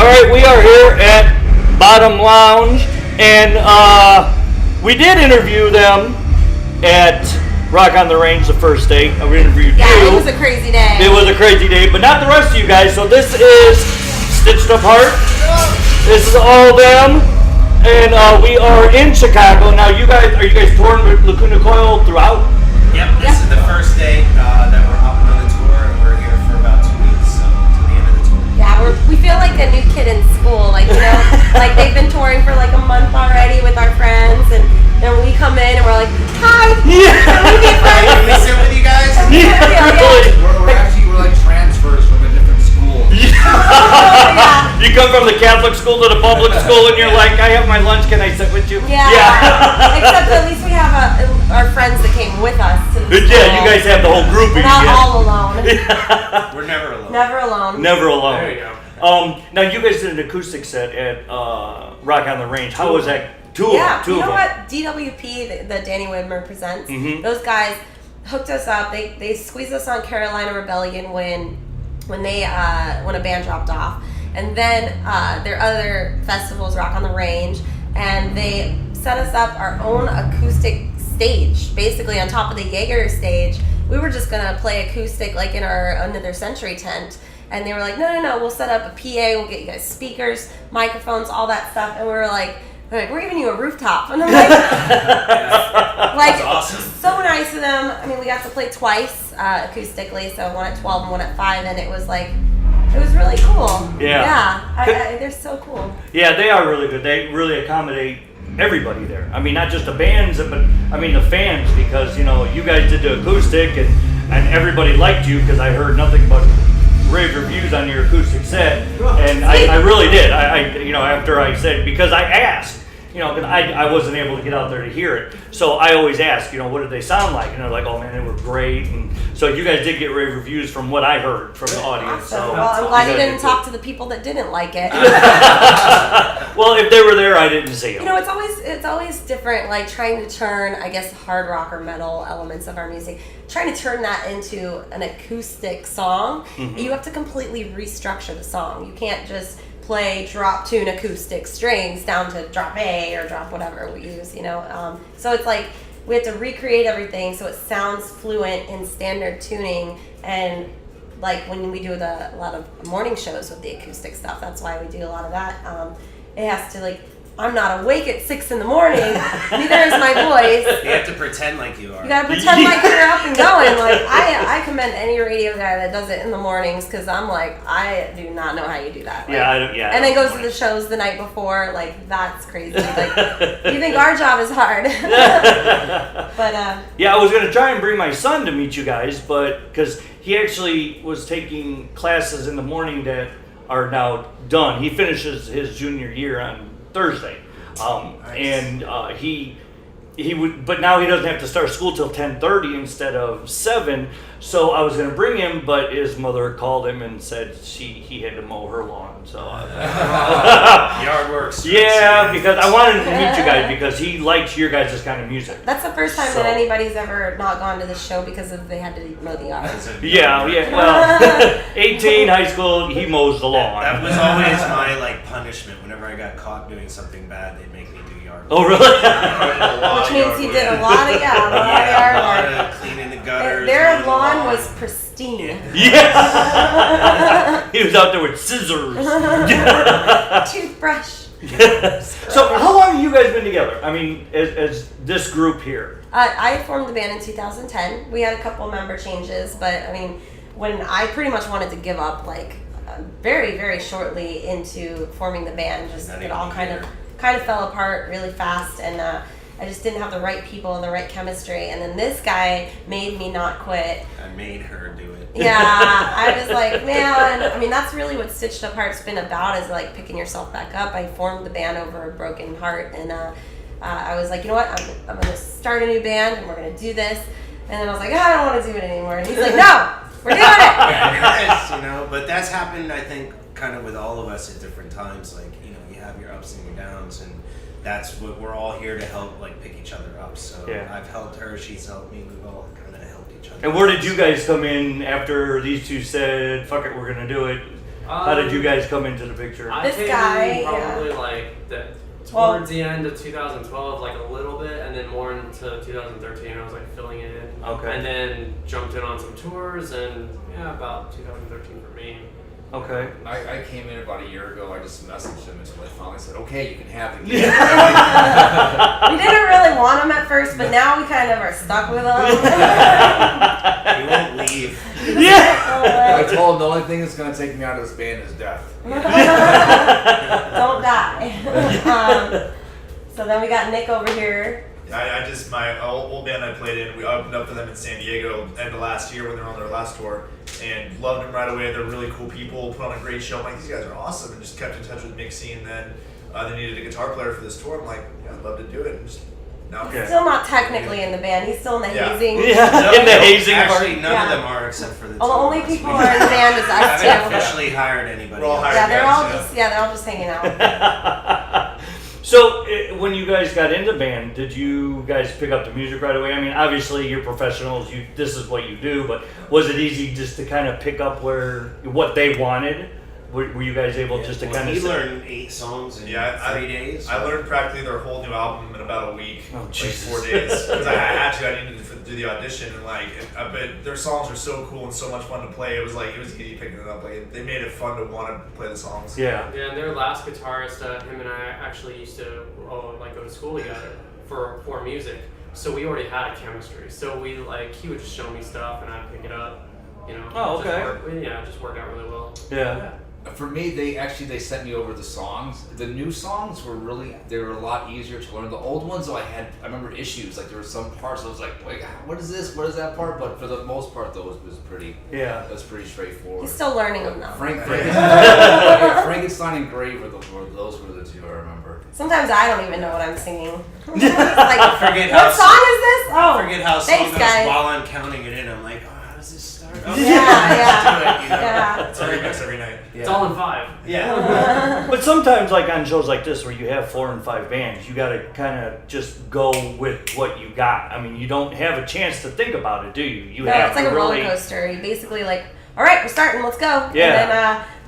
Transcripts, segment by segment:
All right, we are here at Bottom Lounge, and we did interview them at Rock on the Range the first day. We interviewed you. Yeah, it was a crazy day. It was a crazy day, but not the rest of you guys. So this is Stitched Apart. This is all them, and we are in Chicago now. Are you guys touring with Lacuna Coil throughout? Yep. This is the first day that we're up on the tour, and we're here for about 2 weeks, so to the end of the tour. Yeah, we feel like a new kid in school. Like, you know, like they've been touring for like a month already with our friends, and then we come in and we're like, hi, can we be friends? Can we sit with you guys? We're like transfers from a different school. You come from the Catholic school to the public school, and you're like, I have my lunch. Can I sit with you? Yeah. Except at least we have our friends that came with us to the school. Yeah, you guys have the whole group. We're not all alone. We're never alone. Never alone. Never alone. There you go. Now you guys did an acoustic set at Rock on the Range. How was that? Two of them. You know what? DWP, the Danny Widmer presents. Mm-hmm. Those guys hooked us up. They squeezed us on Carolina Rebellion when a band dropped off, and then their other festivals, Rock on the Range, and they set us up our own acoustic stage, basically on top of the Jaeger stage. We were just gonna play acoustic like in our Under Their Century tent, and they were like, no, we'll set up a PA, we'll get you guys speakers, microphones, all that stuff, and we were like, we're giving you a rooftop. And I'm like, That's awesome. So nice of them. I mean, we got to play twice acoustically, so one at 12 and one at 5, and it was really cool. Yeah. They're so cool. Yeah, they are really good. They really accommodate everybody there. I mean, not just the bands, but I mean the fans, because you know you guys did the acoustic, and everybody liked you because I heard nothing but rave reviews on your acoustic set, and I really did. I after I said, because I asked, because I wasn't able to get out there to hear it, so I always ask, what did they sound like? And they're like, oh man, they were great. And so you guys did get rave reviews from what I heard from the audience. Awesome. So well, I'm glad you didn't talk to the people that didn't like it. Well, if they were there, I didn't see them. It's always different, like trying to turn, I guess, hard rock or metal elements of our music, trying to turn that into an acoustic song. Mm-hmm. You have to completely restructure the song. You can't just play drop tune acoustic strings down to drop A or drop whatever we use, So it's like we have to recreate everything so it sounds fluent in standard tuning, and like when we do a lot of morning shows with the acoustic stuff, that's why we do a lot of that. It has to I'm not awake at 6 a.m. Neither is my voice. You have to pretend like you are. You gotta pretend like you're up and going. Like I commend any radio guy that does it in the mornings, because I'm like, I do not know how you do that. And then goes to the shows the night before. Like, that's crazy. Like, you think our job is hard? But yeah, I was gonna try and bring my son to meet you guys, but because he actually was taking classes in the morning that are now done. He finishes his junior year on Thursday, Nice. and he would, but now he doesn't have to start school till 10:30 instead of 7. So I was going to bring him, but his mother called him and said he had to mow her lawn. So Yard works. yeah, because I wanted to meet you guys because he likes your guys' kind of music. that's the first time that anybody's ever not gone to the show because they had to mow the yard. Yeah. Well, 18, high school, he mows the lawn. That was always my punishment. Whenever I got caught doing something bad, they'd make me do yard work. Oh, really? Which means he did a lot of yard work. Cleaning the gutters. Their lawn was pristine. Yes. He was out there with scissors. Toothbrush. So how long have you guys been together? I mean, as this group here? I formed the band in 2010. We had a couple member changes, but I mean, when I pretty much wanted to give up, very, very shortly into forming the band, just it all kind of fell apart really fast, and I just didn't have the right people and the right chemistry. And then this guy made me not quit. I made her do it. Yeah, I was like, man, I mean, that's really what Stitched Apart's been about, is picking yourself back up. I formed the band over a broken heart, and I was like, you know what, I'm going to start a new band, and we're going to do this. And then I was like, I don't want to do it anymore. And he's like, no, we're doing it. Yeah, but that's happened, I think, kind of with all of us at different times. You have your ups and your downs, and that's what we're all here to help, pick each other up. So Yeah. I've helped her, she's helped me. We've all kind of helped each other. And where did you guys come in after these two said, fuck it, we're going to do it? How did you guys come into the picture? I This came guy, in yeah. probably like towards the end of 2012, like a little bit, and then more into 2013. I was like filling it in. Okay. And then jumped in on some tours, and yeah, about 2013 for me. Okay. I came in about a year ago. I just messaged him until I finally said, "Okay, you can have the We didn't really want him at first, but now we kind of are stuck with him. He won't leave. I told him the only thing that's gonna take me out of this band is death. Don't die. So then we got Nick over here. My old band I played in, we opened up for them in San Diego end of last year when they were on their last tour, and loved them right away. They're really cool people, put on a great show. I'm like, these guys are awesome, and just kept in touch with Mixie, and then they needed a guitar player for this tour. I'm like, yeah, I'd love to do it. And just now, Okay. Still not technically in the band. He's still in the Yeah. hazing. Yeah, in the hazing Actually, part. none Yeah. of them are except for the Well, the two only of us. people We who are in the band is us haven't two. officially hired anybody. We're all else. hired. Yeah, they're all Yeah. they're all just hanging out. So, when you guys got into band, did you guys pick up the music right away? I mean, obviously you're professionals. This is what you do. But was it easy just to kind of pick up what they wanted? Were you guys able just to Well, kind of? he learned 8 songs in 3 days. I learned practically their whole new album in about a week, Oh, like Jesus. 4 days, because I had to. I needed to do the audition, and but their songs were so cool and so much fun to play. It was easy picking it up. Like they made it fun to want to play the songs. Yeah. Yeah, and their last guitarist, him and I actually used to go to school together for music. So we already had a chemistry. So he would just show me stuff and I'd pick it up. You know. Oh, okay. It just worked out really well. Yeah. For me, they sent me over the songs. The new songs were a lot easier to learn. The old ones, though, I remember issues. Like there were some parts I was like, wait, what is this? What is that part? But for the most part, those was pretty. Yeah. That's pretty straightforward. He's still learning them though. Frankenstein and Grave those were the two I remember. Sometimes I don't even know what I'm singing. It's like, forget what how song is this? I Oh, forget how thanks, song goes guys. while I'm counting it in. I'm like, oh, how does this start? Okay, Yeah, let's do it, you know? yeah. It's a remix every night. It's all in 5. Yeah. But sometimes, like on shows like this, where you have 4 and 5 bands, you got to kind of just go with what you got. I mean, you don't have a chance to think about it, do you? You No, have it's like to a really. roller coaster. You basically all right, we're starting, let's go. Yeah. And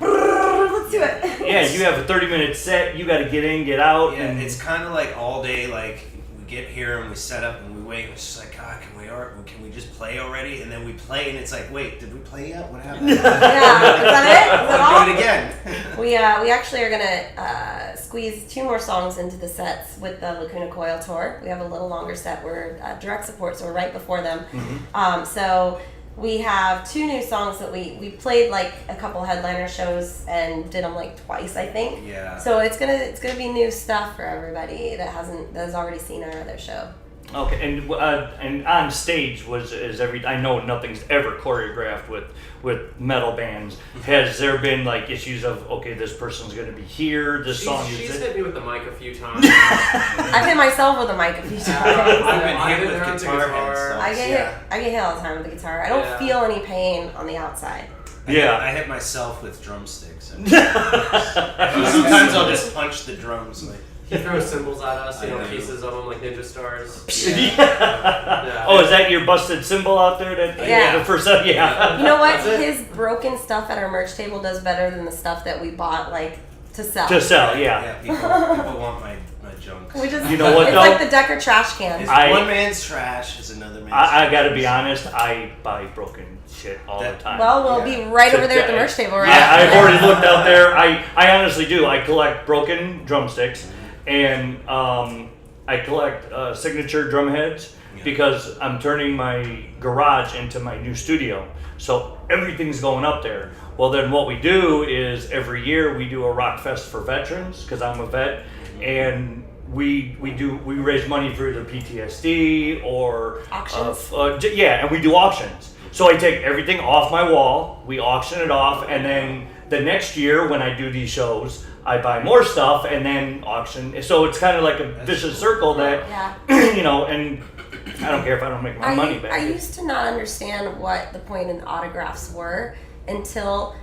then, let's do it. Yeah, you have a 30-minute set. You got to get in, get out, Yeah, and it's kind of like all day. Like we get here and we set up and we wait. And it's just like, God, can we just play already? And then we play, and it's like, wait, did we play yet? What happened? Yeah, is that it? Is that all? Do it again. We actually are gonna squeeze 2 more songs into the sets with the Lacuna Coil tour. We have a little longer set. We're direct support, so we're right before them. So we have 2 new songs that we played like a couple headliner shows and did them like twice, I think. Yeah. So it's gonna be new stuff for everybody that has already seen our other show. Okay, and on stage I know nothing's ever choreographed with metal bands. Has there been like issues of this person's going to be here, this song She's is hit me with the mic a few times. I've hit myself with a mic a few times. I've been I've hit been with there with the guitar guitar. heads. I get hit all the time with the guitar. I don't Yeah. feel any pain on the outside. Yeah. I hit myself with drumsticks. Sometimes I'll just punch the drums. Like, He throws cymbals at us, I know. pieces of them like ninja stars. Yeah. Yeah. Oh, is that your busted cymbal out there? Yeah. The first time, yeah. You know what? That's it. His broken stuff at our merch table does better than the stuff that we bought to sell. To sell, yeah. people want my junk. We just, You know what, it's though? like the Decker trash can. One man's trash is another man's I got to trash. be honest. I buy broken shit all the time. Well, we'll be right over there at the merch table, right? Yeah, I've already looked out there. I honestly do. I collect broken drumsticks, and I collect signature drum heads because I'm turning my garage into my new studio. So everything's going up there. Well, then what we do is every year we do a rock fest for veterans because I'm a vet, and we raise money for either PTSD or Auctions? and we do auctions. So I take everything off my wall, we auction it off, and then the next year when I do these shows, I buy more stuff and then auction. So it's kind of like a vicious circle that, and I don't care if I don't make my money back. I used to not understand what the point in autographs were until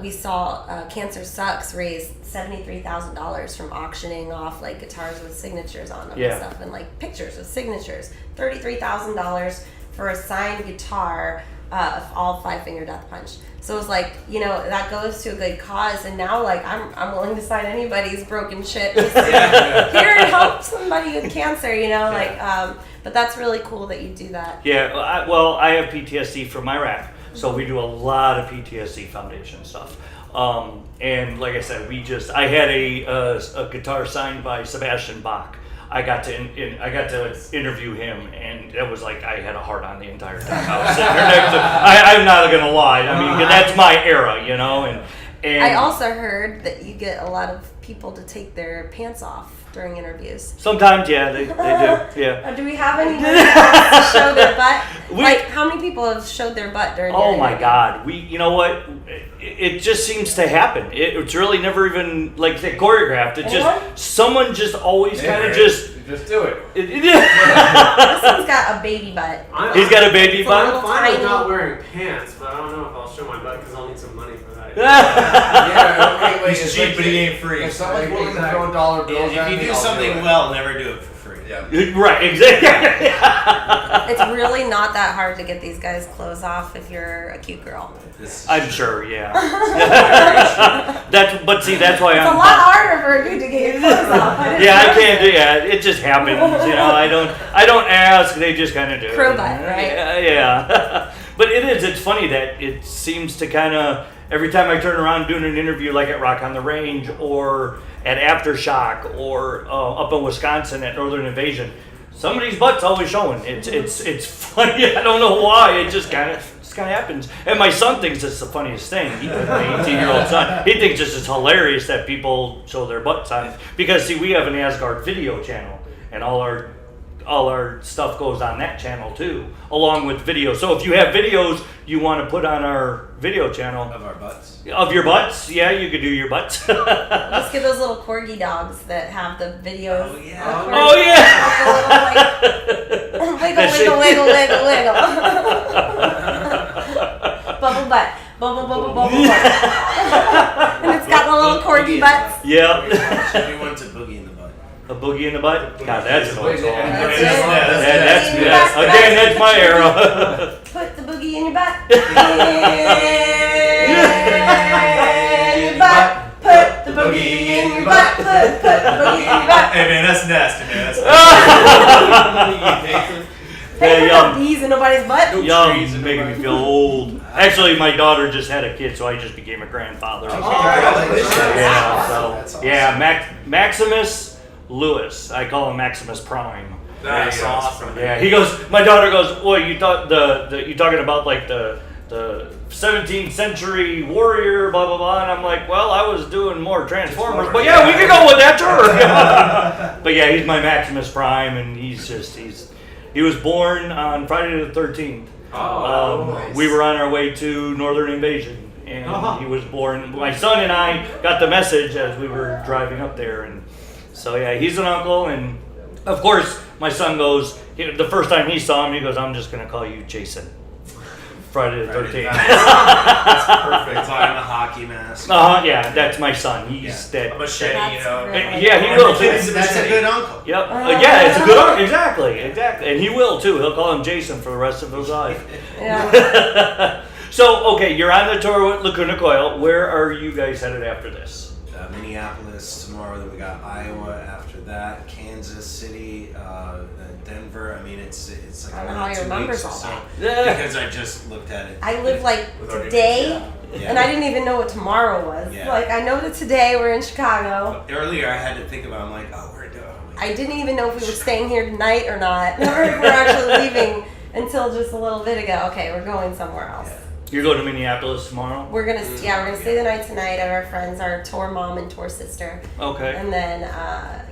we saw Cancer Sucks raise $73,000 from auctioning off like guitars with signatures on them and stuff, and like pictures with signatures. $33,000 for a signed guitar all 5 Finger Death Punch. So it was like, you know, that goes to a good cause, and now like I'm willing to sign anybody's broken shit just to here and help somebody with cancer, you know, like but that's really cool that you do that. Yeah, I have PTSD from Iraq, so we do a lot of PTSD Foundation stuff. And like I said, I had a guitar signed by Sebastian Bach. I got to interview him, and it was like I had a heart on the entire time. I was sitting there next to. I'm not gonna lie. I mean, that's my era, you know. And I also heard that you get a lot of people to take their pants off during interviews. sometimes, yeah, they do. Yeah. Do we have any to show their butt? Like, how many people have showed their butt during? Oh your my interview? God! You know what? It just seems to happen. It's really never even like choreographed. It just someone just always kind of just do it. This one's got a baby butt. He's got a baby butt. I'm fine with Tiny. not wearing pants, but I don't know if I'll show my butt because I'll need some money for that. Yeah, wait, He's cheap, but he ain't free. If someone's willing to throw dollar bills at If me, you do I'll something do it. well, never do it for free. Yeah. Right, exactly. It's really not that hard to get these guys' clothes off if you're a cute girl. I'm sure, yeah. That's why It's I'm. a lot harder for a dude to get your clothes off. Yeah, I can't do. Yeah, it just happens. You know, I don't ask. They just kind of do. Crow butt, right? Yeah. But it's funny that it seems to kind of every time I turn around doing an interview, like at Rock on the Range or at Aftershock or up in Wisconsin at Northern Invasion, somebody's butt's always showing. It's funny. I don't know why. It just kind of happens. And my son thinks it's the funniest thing. My 18-year-old son, he thinks it's just hilarious that people show their butts on. Because see, we have an Asgard video channel, and all our stuff goes on that channel too, along with videos. So if you have videos you want to put on our video channel Of our butts. of your butts, yeah, you could do your butts. Let's get those little corgi dogs that have the videos. Oh, yeah. Oh yeah. Wiggle, wiggle, wiggle, wiggle, wiggle. Bubble butt. Bubble, bubble, bubble butt. And it's got the little corgi butts. Yeah. Should we want to boogie in the butt? A boogie in the butt. God, that's an old song. That's That's it. again, that's my era. Put the boogie in your butt. In your butt. Put the boogie in your butt. Put the boogie in your butt. Hey man, that's nasty, man. That's They Yeah, put no bees in nobody's butt. Young, making me feel old. Actually, my daughter just had a kid, so I just became a grandfather. Congratulations. Yeah, so That's awesome. yeah, Maximus Lewis. I call him Maximus Prime. That's awesome. Yeah, he goes. My daughter goes. Well, you thought you talking about like the 17th century warrior, blah blah blah. And I'm like, well, I was doing more Transformers, but yeah, we can go with that too. But yeah, he's my Maximus Prime, and he was born on Friday the 13th. Nice. We were on our way to Northern Invasion, and he was born. My son and I got the message as we were driving up there, and so yeah, he's an uncle, and of course my son goes. The first time he saw him, he goes, "I'm just gonna call you Jason." Friday the 13th. That's perfect. Buying a hockey mask. Yeah, that's my son. He's dead. A machete, you know. That's Yeah, he will too. That's a good uncle. Yep. Yeah, it's a good arc. Exactly. And he will too. He'll call him Jason for the rest of his life. Yeah. So, okay, you're on the tour with Lacuna Coil. Where are you guys headed after this? Minneapolis tomorrow. Then we got Iowa after that. Kansas City, Denver. I mean, it's like I don't know how he remembers all that. because I just looked at it. I live like With our today, Yeah. and I didn't even know what tomorrow was. Yeah. Like, I know that today we're in Chicago. Earlier, I had to think about. I'm like, oh, we're doing. I didn't even know if we were staying here tonight or not. Or if we're actually leaving until just a little bit ago. Okay, we're going somewhere else. You're going to Minneapolis tomorrow? We're gonna stay the night tonight at our friends, our tour mom and tour sister, Okay. and then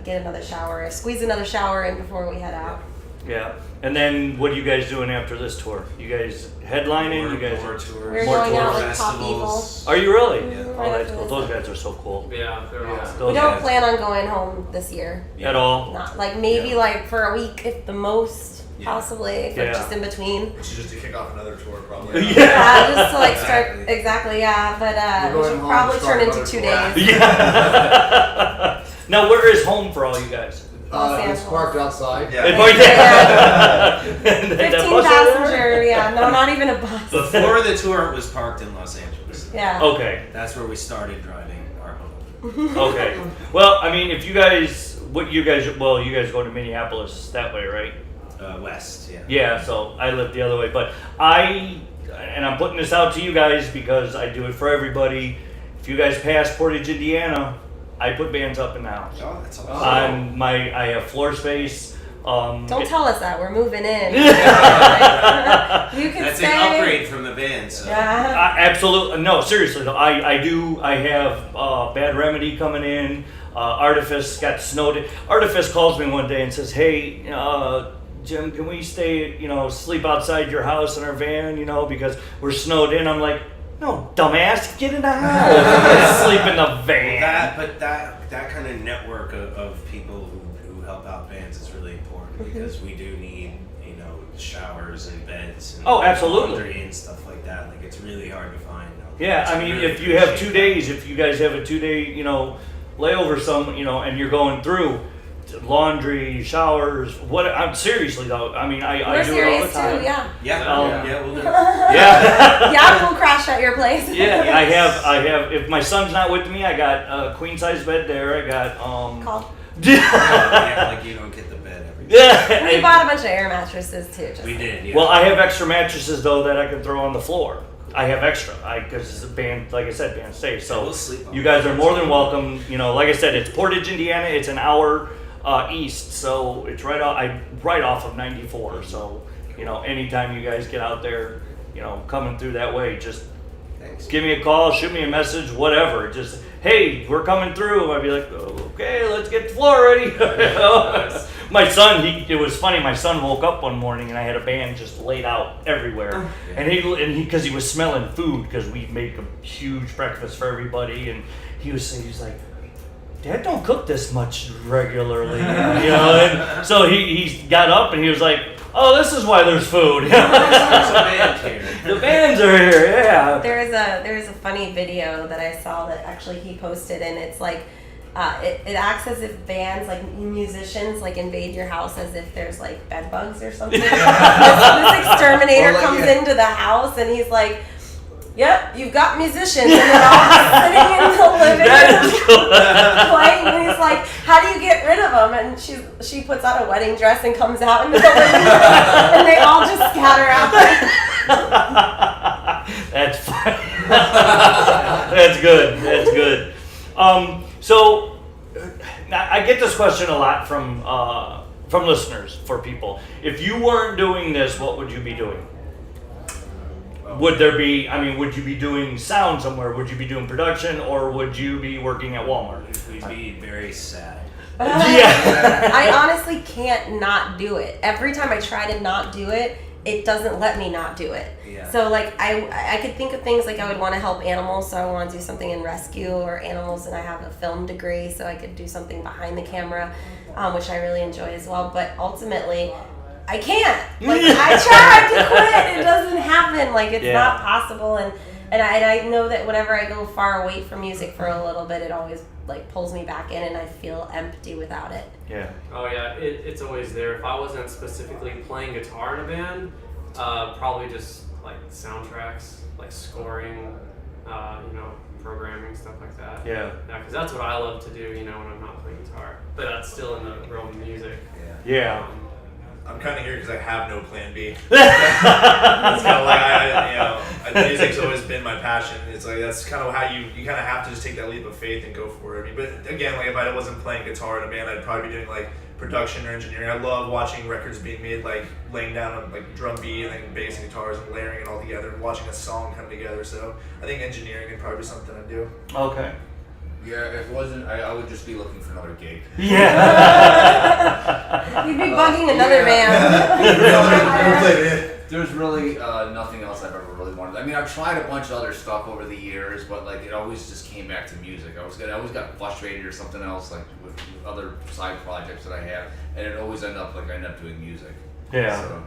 get another shower, squeeze another shower in before we head out. Yeah. And then what are you guys doing after this tour? You guys headlining? You guys more tours. We're More going out tours. with Pop festivals. Are you really? Yeah. Oh, that's cool. Those guys are so cool. Yeah, they're awesome. Those We don't guys. plan on going home this year. At all? Not like maybe like for a week, if the most, Yeah. possibly, if Yeah. we're just in between. Which is just to kick off another tour, probably. Yeah. Just to like start Exactly. exactly, yeah. But We're we going should home probably to turn start into another 2 tour. days. Yeah. Now, where is home for all you guys? Los It's Angeles. parked outside. Yeah. It might- Yeah. That 15 bus right there? passenger, yeah, no, not even a bus. Before the tour was parked in Los Angeles. Yeah. Okay. That's where we started driving our home. Okay. Well, I mean, if you guys, you guys go to Minneapolis that way, right? West, yeah. Yeah, so I live the other way. But and I'm putting this out to you guys because I do it for everybody. If you guys pass Portage, Indiana, I put bands up in the house. Oh, that's awesome. I have floor space. Don't tell us that, we're moving in. You can That's stay. an upgrade from the band, so. Yeah. Absolutely. No, seriously though. I have Bad Remedy coming in. Artifice got snowed in. Artifice calls me one day and says, "Hey, Jim, can we stay, sleep outside your house in our van, because we're snowed in?" I'm like, "No, dumbass, get in the house. Sleep in the van." That kind of network of people who help out bands is really important because we do need, showers and beds and absolutely. laundry and stuff like that. Like it's really hard to find. Yeah, I mean, if you have 2 days, if you guys have a 2-day, layover, and you're going through laundry, showers, I'm seriously though. I mean, I We're do it all the serious time. too, yeah. Yeah, we'll do it. Yeah. Yeah, we'll crash at your place. Yeah, I have. If my son's not with me, I got a queen size bed there. I got Call. Yeah, like you don't get the bed every day. Yeah. We bought a bunch of air mattresses too. Just We did, yeah. Well, I have extra mattresses though that I can throw on the floor. I have extra, because the band, like I said, band stays. So We'll sleep on you it. guys are more than welcome. Like I said, it's Portage, Indiana. It's an hour east, so it's right off of 94. So anytime you guys get out there, coming through that way, just Thanks. give me a call, shoot me a message, whatever. Just, hey, we're coming through. I'd be like, okay, let's get the floor ready. My son, it was funny. My son woke up one morning and I had a band just laid out everywhere, and he because he was smelling food because we make a huge breakfast for everybody, and he was like, "Dad don't cook this much regularly," And so he got up and he was like, "Oh, this is why there's food." There's a band here. The bands are here, yeah. There's a funny video that I saw that actually he posted, and it's like it acts as if bands, like musicians, like invade your house as if there's like bed bugs or something. this exterminator comes into the house and he's like, "Yep, you've got musicians," and they're all sitting in the living room playing. And he's like, "How do you get rid of them?" And she puts on a wedding dress and comes out into the living room, and they all just scatter out. That's funny. That's good. That's good. So I get this question a lot from listeners, for people. If you weren't doing this, what would you be doing? Would you be doing sound somewhere? Would you be doing production, or would you be working at Walmart? We'd be very sad. Yeah. I honestly can't not do it. Every time I try to not do it, it doesn't let me not do it. Yeah. So like I could think of things like I would want to help animals, so I want to do something in rescue or animals, and I have a film degree, so I could do something behind the camera, which I really enjoy as well. But ultimately, I can't. Like I tried to quit, it doesn't happen. Like it's not possible, and I know that whenever I go far away from music for a little bit, it always like pulls me back in, and I feel empty without it. Yeah. Oh yeah, it's always there. If I wasn't specifically playing guitar in a band, probably just like soundtracks, like scoring, programming, stuff like that. Yeah. Yeah, because that's what I love to do, when I'm not playing guitar. But that's still in the realm of music. Yeah. I'm kind of here because I have no plan B. It's kind of like music's always been my passion. It's like that's kind of how you kind of have to just take that leap of faith and go for it. I mean, but again, like if I wasn't playing guitar in a band, I'd probably be doing like production or engineering. I love watching records being made, like laying down a like drum beat and then bass and guitars and layering it all together and watching a song come together. So I think engineering would probably be something I'd do. Okay. Yeah, if it wasn't, I would just be looking for another gig. Yeah. You'd be bugging another band. There's really nothing else I've ever really wanted. I mean, I've tried a bunch of other stuff over the years, but like it always just came back to music. I always got frustrated or something else, like with other side projects that I have, and it always I end up doing music. Yeah. So,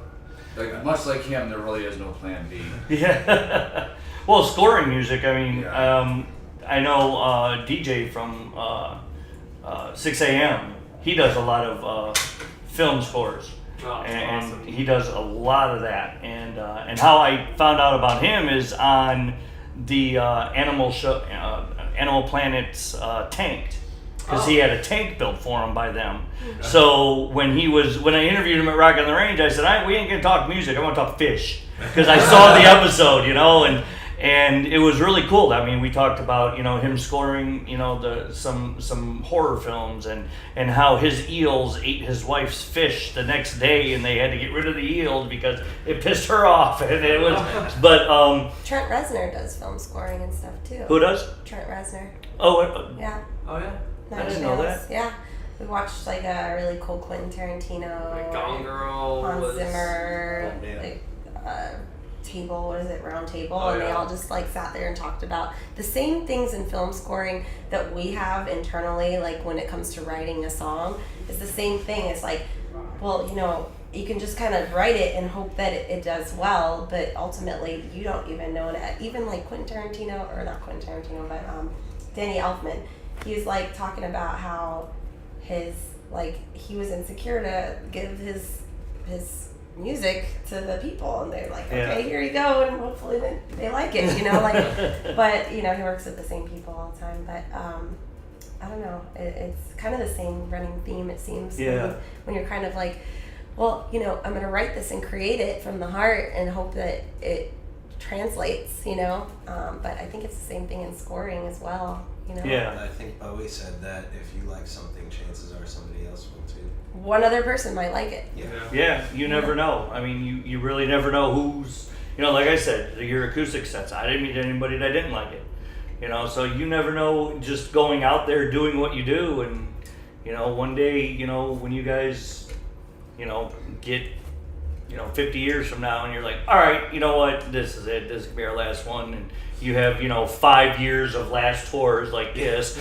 like much like him, there really is no plan B. Yeah. Well, scoring music. I mean, I know DJ from 6 a.m. he does a lot of film scores. Oh, And awesome. he does a lot of that. And how I found out about him is on the Animal Planet's Tanked, because he had a tank built for him by them. So when I interviewed him at Rock on the Range, I said, we ain't gonna talk music. I want to talk fish, because I saw the episode, and it was really cool. I mean, we talked about him scoring some horror films, and how his eels ate his wife's fish the next day, and they had to get rid of the eels because it pissed her off. And it was, but Trent Reznor does film scoring and stuff too. who does? Trent Reznor. Oh, Yeah. Oh yeah. I didn't know that. Yeah. We watched like a really cool Quentin Tarantino. Like Gone Girl. Hans was, Zimmer. Oh, man. Like table, what is it, round table, Oh, and they yeah. all just like sat there and talked about the same things in film scoring that we have internally, like when it comes to writing a song. It's the same thing. It's like, well, you can just kind of write it and hope that it does well, but ultimately you don't even know it. Even like Quentin Tarantino, or not Quentin Tarantino, but Danny Elfman, he was like talking about how he was insecure to give his music to the people, and they're like, okay, here you go, and hopefully they like it, but he works with the same people all the time. But I don't know, it's kind of the same running theme, it seems. Yeah. When you're kind of like, well, I'm going to write this and create it from the heart and hope that it translates, but I think it's the same thing in scoring as well. Yeah. I think Bowie said that if you like something, chances are somebody else will too. One other person might like it. Yeah, you never know. I mean, you really never know who's, like I said, your acoustic sets. I didn't meet anybody that didn't like it. So you never know, just going out there doing what you do, and one day, when you guys, get 50 years from now, and you're like, all right, you know what, this is it. This could be our last one, and you have 5 years of last tours like this.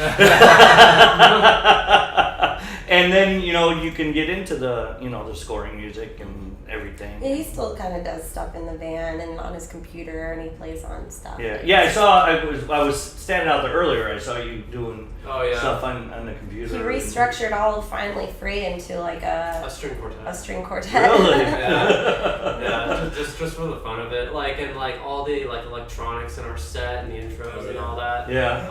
And then you can get into the the scoring music and everything. Yeah, he still kind of does stuff in the van and on his computer, and he plays on stuff. Yeah. I was standing out there earlier. I saw you doing stuff on the computer. He restructured all of Finally Free into like a string quartet. A string quartet. Really? Yeah, just for the fun of it, and all the electronics in our set and the intros and all that. Yeah.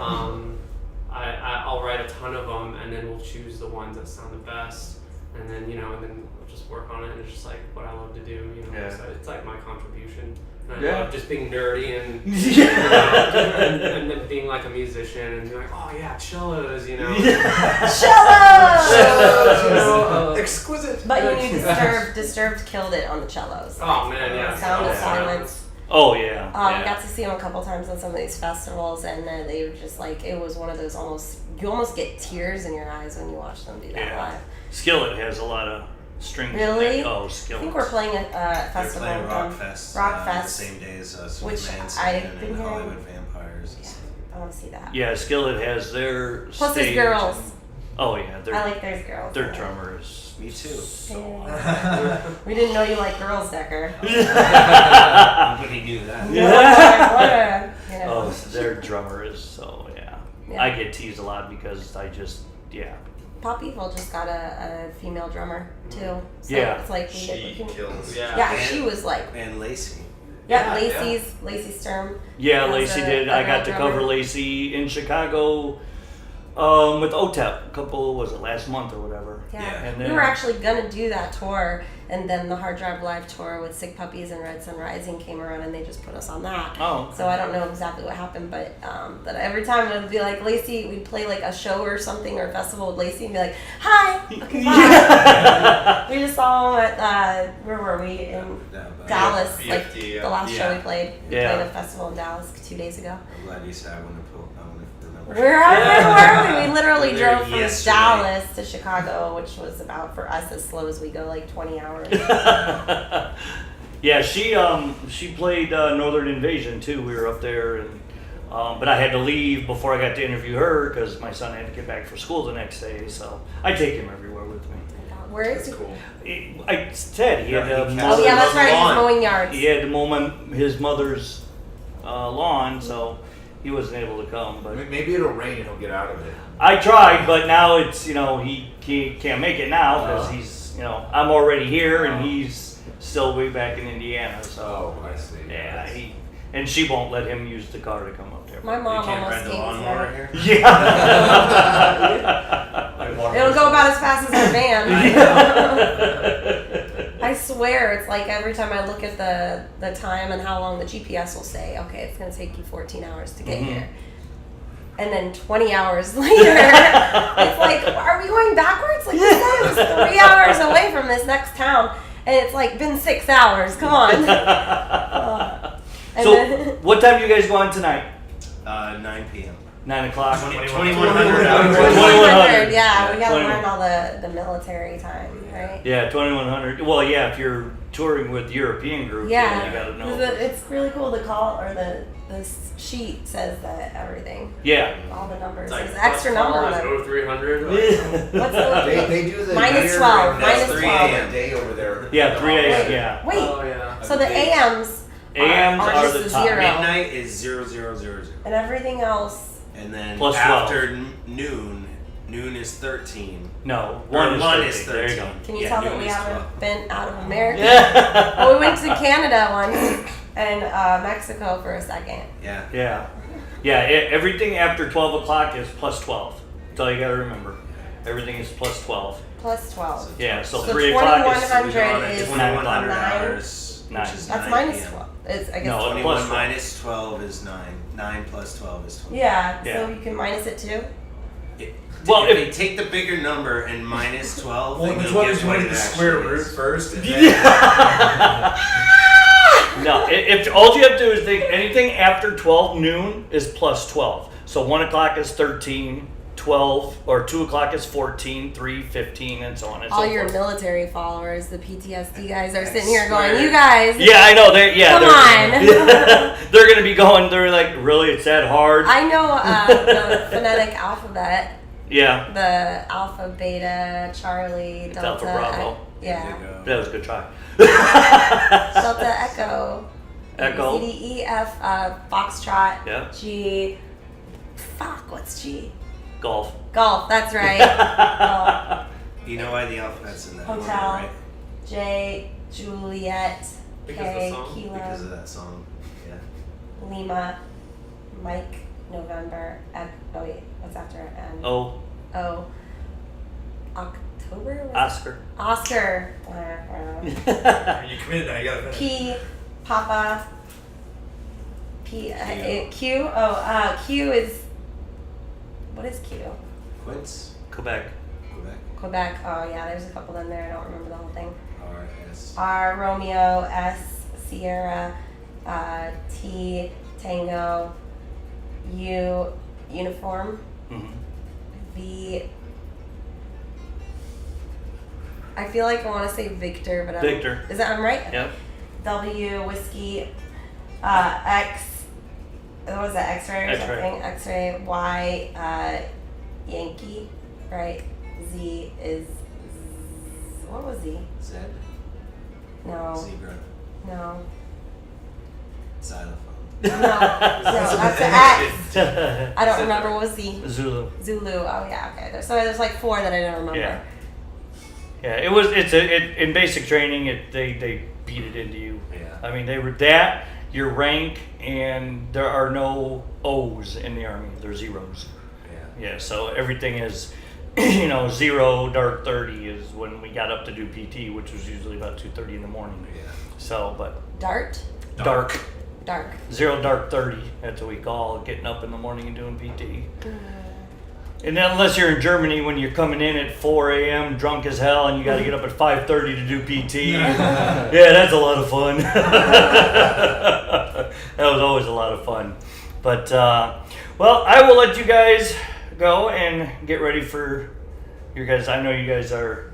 I'll write a ton of them, and then we'll choose the ones that sound the best, and then we'll just work on it. And it's just like what I love to do, Yeah. So it's like my contribution. And Yeah. I love just being nerdy and and then being like a musician and being like, oh yeah, cellos, Cello! Exquisite. But Disturbed killed it on the cellos. Oh man, yeah. Sound of Oh, Silence. Oh yeah. I got to see them a couple times on some of these festivals, and they were just like, it was one of those you almost get tears in your eyes when you watch them do that live. Skillet has a lot of strings. Really? In that. Oh, I Skillet. think we're playing a They're festival. playing Rockfest. Rockfest. The same day as Which Superman I've been and hearing. Hollywood Vampires. Yeah, I want to see that. Yeah, Skillet has their Plus stage. there's girls. Oh yeah, I like there's girls. their drummer is. Me too. Yeah. We didn't know you like girls, Decker. Nobody knew that. Oh, so their drummer is so yeah. I get teased a lot because I just Pop Evil just got a female drummer too. So Yeah. it's like She kills. Yeah, she was like And Lacey. Lacey Sturm. Yeah, has Lacey a- did. a I girl got to drummer. cover Lacey in Chicago with OTEP last month or whatever. Yeah. And We then, were actually gonna do that tour, and then the Hard Drive Live tour with Sick Puppies and Red Sun Rising came around, and they just put us on that. Oh. So I don't know exactly what happened, but that every time it would be like Lacey, we'd play like a show or something or a festival with Lacey and be like, "Hi, okay, bye." We just saw them at where were we in Dallas? Like BFD, the last show we played. We Yeah. played a festival in Dallas 2 days ago. I'm glad you said I want to remember. Where were we? We literally We were drove from yesterday. Dallas to Chicago, which was about, for us, as slow as we go, like 20 hours. Yeah, she played Northern Invasion too. We were up there, and but I had to leave before I got to interview her because my son had to get back for school the next day. So I take him everywhere with me. Where is he? Cool. I said he had to Yeah, mow Oh, yeah, that's right. He's Lawn. mowing yards. he had to mow his mother's lawn, so he wasn't able to come. But Maybe it'll rain and he'll get out of it. I tried, but now it's he can't make it now because he's I'm already here and he's still way back in Indiana. So Oh, I see. yeah, and she won't let him use the car to come up there. My You mom can't almost ride the gave me lawnmower one. here. Yeah. It'll go about as fast as our van. I I swear, it's like every time I look at the time and how long the GPS will say, okay, it's going to take you 14 hours to get here. And then 20 hours later, it's like, are we going backwards? Like, this guy was 3 hours away from this next town, and it's like been 6 hours. Come on. And So, then- what time do you guys go on tonight? 9 p.m. 9 o'clock. 2100 2100, yeah, we gotta 21. learn all the military time, right? Yeah, 2100. Well, yeah, if you're touring with European groups, Yeah, you gotta know. it's really cool. The call or the sheet says that everything, Yeah. all the numbers. Like There's an extra number on it. 0300. What's the They do the Minus year 12, and minus that's 3 12. a.m. day over there. Yeah, 3 a.m. Wait, Yeah. wait. Oh yeah. So the AMs AMs are just the a top. zero, Midnight is 0000. and everything else. And then Plus 12. after noon is 13. No, Or 1 is is 13. 13. There you go. Can you Yeah, tell that noon we is haven't 12. been out of America? Yeah. Well, we went to Canada once and Mexico for a second. Yeah. Yeah. Yeah, everything after 12 o'clock is plus 12. That's all you gotta remember. Everything is plus 12. Plus 12. Yeah, so So 3 o'clock is 2100 At is 2100 9. hours, Nine. which is That's 9 minus PM. 12. It's, I guess. No, 21 plus 12. minus 12 is 9. 9 plus 12 is 20. Yeah, Yeah. so you can minus it too. Well, if if- they take the bigger number and minus 12, Well, then which you'll one get is what you it the square actually root is. first? And No, if all you have to do is think anything after 12 noon is plus 12. So 1 o'clock is 13, 12, or 2 o'clock is 14, 3, 15, and so on and All so your forth. military followers, the PTSD guys, are I sitting here swear. going, "You guys, Yeah, I know. They're Come on." They're gonna be going. They're like, really? It's that hard? I know the phonetic alphabet, Yeah, the alpha, beta, Charlie, It's delta, Alpha, Bravo. yeah, Indigo. that was a good try. delta, echo, Echo. C, D, E, F, foxtrot, Yeah. G. Fuck, what's G? Golf. Golf. That's right. Golf. You know why the alphabet's in that order, Hotel. right? J, Juliet, Because K, of the song? Because of Kilo, that song. Yeah. Lima, Mike, November, oh wait, what's after it? Oh, O. October? Was it? Oscar. Oscar. you committed now, you gotta finish. P. Papa. P. Q. Oh, Q is. What is Q? Quince, Quebec. Quebec, Quebec. Oh yeah, there's a couple in there. I don't remember the whole thing. R.S. R. Romeo. S. Sierra. T. Tango. U. Uniform. Mhm. V. I feel like I want to say Victor, but Victor. Is that I'm right? Yep. W. Whiskey. X. What was that? X-ray or X-ray. something? X-ray. Y. Yankee. Right. Z is. What was Z? Z, No. zebra, No. xylophone. No. No. That's an X. I don't remember what was Z. Zulu. Zulu. Oh yeah. Okay. So there's like 4 that I don't remember. Yeah. Yeah, in basic training. They beat it into you. Yeah. I mean, they were that your rank, and there are no O's in the Army. They're zeros. Yeah. Yeah, so everything is, 0, dark 30 is when we got up to do PT, which was usually about 2:30 in the morning. Yeah. So, but Dart. dark, Dark. 0, dark 30. That's what we call getting up in the morning and doing PT. And then unless you're in Germany, when you're coming in at 4 a.m. drunk as hell and you got to get up at 5:30 to do PT, yeah, that's a lot of fun. That was always a lot of fun. But, well, I will let you guys go and get ready for your guys. I know you guys are,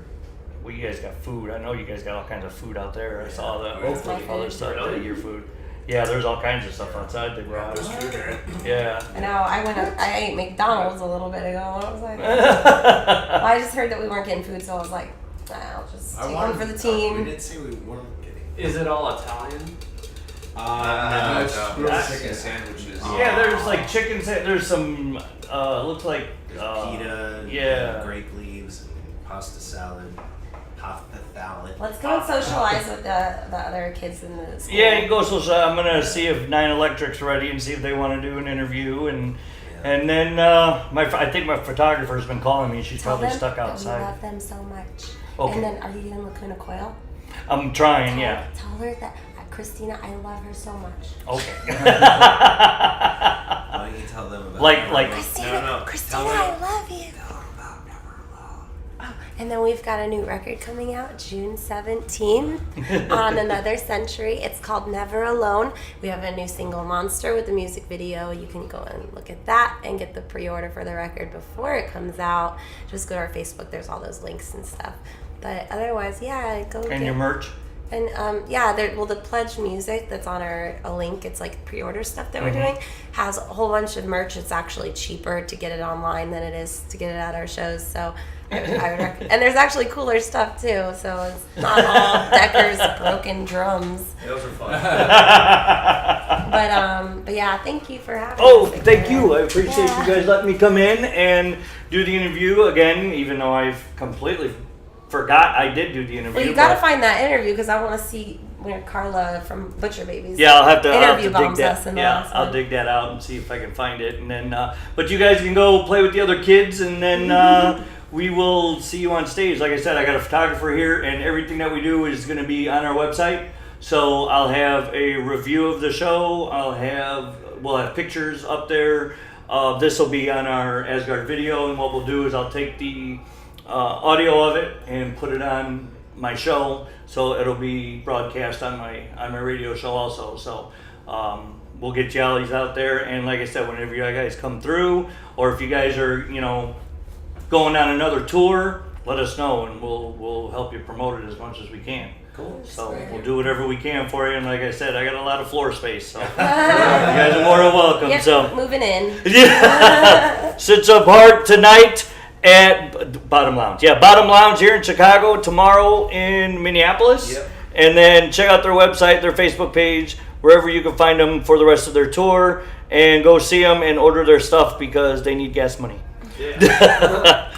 well, you guys got food. I know you guys got all kinds of food out there. I saw the Hopefully. other stuff, Really? your food. Yeah, there's all kinds of stuff outside they brought. There's food there. Yeah. I know. I ate McDonald's a little bit ago. What was I? Well, I just heard that we weren't getting food, so I was like, I'll just I take one wanted- for the We team. didn't say we weren't getting. Is it all Italian? Grilled chicken sandwiches. Yeah, there's like chicken. There's some. Looks like Pita. yeah. Grape leaves. And pasta salad. Pasta salad. Let's go and socialize with the other kids in the school. Yeah, you go. So I'm gonna see if 9 Electric's ready and see if they want to do an interview and then I think my photographer's been calling me. She's Tell probably them stuck that outside. we love them so much. Okay. And then, are you getting Lacuna Coil? I'm trying. Yeah. Tell her that Christina, I love her so much. Okay. Why don't you tell them about Like Christina, No. Christina, Tell I them. love you. And then we've got a new record coming out June 17th on Another Century. It's called Never Alone. We have a new single, Monster, with the music video. You can go and look at that and get the pre-order for the record before it comes out. Just go to our Facebook. There's all those links and stuff. But otherwise, yeah, go and get your merch. And the pledge music that's on a link, it's like pre-order stuff that we're doing, has a whole bunch of merch. It's actually cheaper to get it online than it is to get it at our shows. So I would recommend. And there's actually cooler stuff too. So it's not all Decker's broken drums. Those are fun. But yeah, thank you for having Oh, us. thank you. I appreciate Yeah. you guys letting me come in and do the interview again, even though I've completely forgot I did do the interview. Well, you got to but- find that interview because I want to see where Carla from Butcher Babies. Yeah, I'll have to interview dig bombs that. us in the Yeah, last I'll one. dig that out and see if I can find it, and then. But you guys can go play with the other kids, and then we will see you on stage. Like I said, I got a photographer here, and everything that we do is going to be on our website. So I'll have a review of the show. We'll have pictures up there. This will be on our Asgard video, and what we'll do is I'll take the audio of it and put it on my show, so it'll be broadcast on my radio show also. So we'll get y'allies out there, and like I said, whenever you guys come through, or if you guys are going on another tour, let us know, and we'll help you promote it as much as we can. Cool. So we'll do whatever we can for you, and like I said, I got a lot of floor space, so you guys are more than welcome. Yep, So moving in. yeah, Sits Up Hard tonight at Bottom Lounge. Yeah, Bottom Lounge here in Chicago, tomorrow in Minneapolis. Yep. And then check out their website, their Facebook page, wherever you can find them for the rest of their tour, and go see them and order their stuff because they need gas money. Yeah.